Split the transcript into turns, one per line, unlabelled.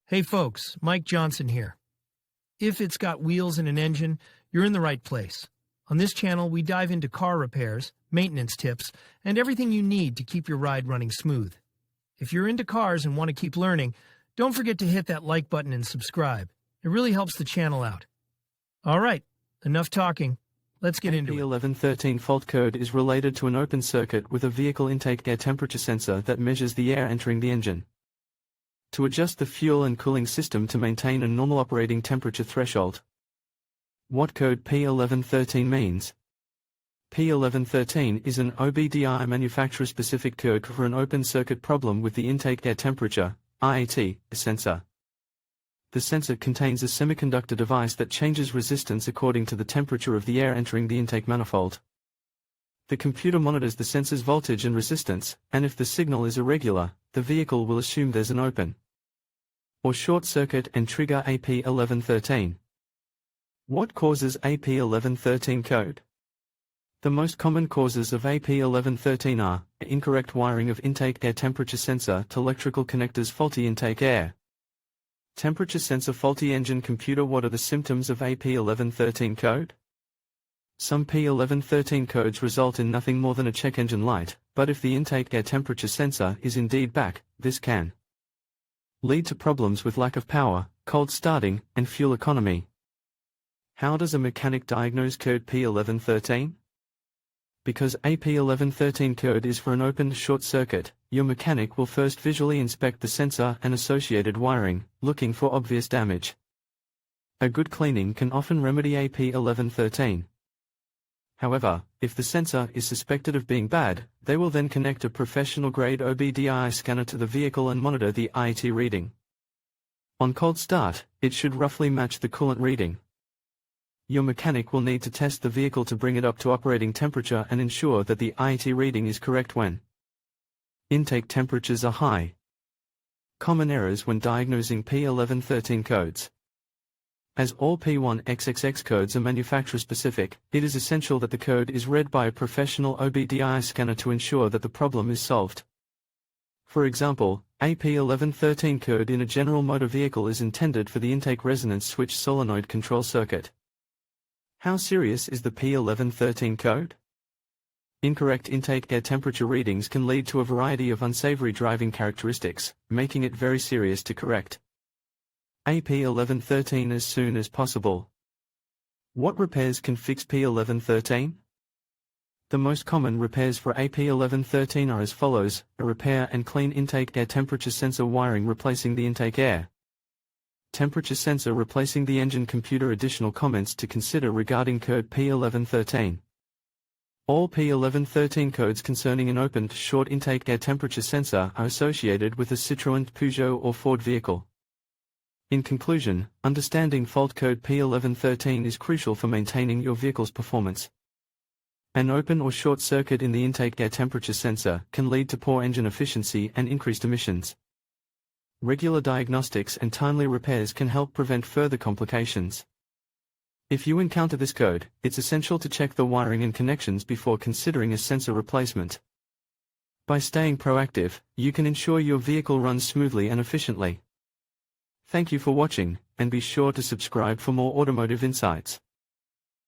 Hey folks, Mike Johnson here. If it's got wheels and an engine, you're in the right place. On this channel, we dive into car repairs, maintenance tips, and everything you need to keep your ride running smooth. If you're into cars and want to keep learning, don't forget to hit that like button and subscribe. It really helps the channel out. All right, enough talking. Let's get into it.
P1113 fault code is related to an open circuit with a vehicle intake air temperature sensor that measures the air entering the engine. To adjust the fuel and cooling system to maintain a normal operating temperature threshold. What code P1113 means? P1113 is an OBDI manufacturer-specific code for an open circuit problem with the intake air temperature, IAT, sensor. The sensor contains a semiconductor device that changes resistance according to the temperature of the air entering the intake manifold. The computer monitors the sensor's voltage and resistance, and if the signal is irregular, the vehicle will assume there's an open or short circuit and trigger AP1113. What causes AP1113 code? The most common causes of AP1113 are incorrect wiring of intake air temperature sensor to electrical connectors, faulty intake air temperature sensor, faulty engine computer. What are the symptoms of AP1113 code? Some P1113 codes result in nothing more than a check engine light, but if the intake air temperature sensor is indeed back, this can lead to problems with lack of power, cold starting, and fuel economy. How does a mechanic diagnose code P1113? Because AP1113 code is for an open short circuit, your mechanic will first visually inspect the sensor and associated wiring, looking for obvious damage. A good cleaning can often remedy AP1113. However, if the sensor is suspected of being bad, they will then connect a professional-grade OBDI scanner to the vehicle and monitor the IAT reading. On cold start, it should roughly match the coolant reading. Your mechanic will need to test the vehicle to bring it up to operating temperature and ensure that the IAT reading is correct when intake temperatures are high. Common errors when diagnosing P1113 codes. As all P1XXX codes are manufacturer-specific, it is essential that the code is read by a professional OBDI scanner to ensure that the problem is solved. For example, a P1113 code in a general motor vehicle is intended for the intake resonance switch solenoid control circuit. How serious is the P1113 code? Incorrect intake air temperature readings can lead to a variety of unsavory driving characteristics, making it very serious to correct. AP1113 as soon as possible. What repairs can fix P1113? The most common repairs for AP1113 are as follows: a repair and clean intake air temperature sensor wiring, replacing the intake air temperature sensor, replacing the engine computer. Additional comments to consider regarding code P1113. All P1113 codes concerning an opened short intake air temperature sensor are associated with a Citroën, Peugeot or Ford vehicle. In conclusion, understanding fault code P1113 is crucial for maintaining your vehicle's performance. An open or short circuit in the intake air temperature sensor can lead to poor engine efficiency and increased emissions. Regular diagnostics and timely repairs can help prevent further complications. If you encounter this code, it's essential to check the wiring and connections before considering a sensor replacement. By staying proactive, you can ensure your vehicle runs smoothly and efficiently. Thank you for watching, and be sure to subscribe for more automotive insights.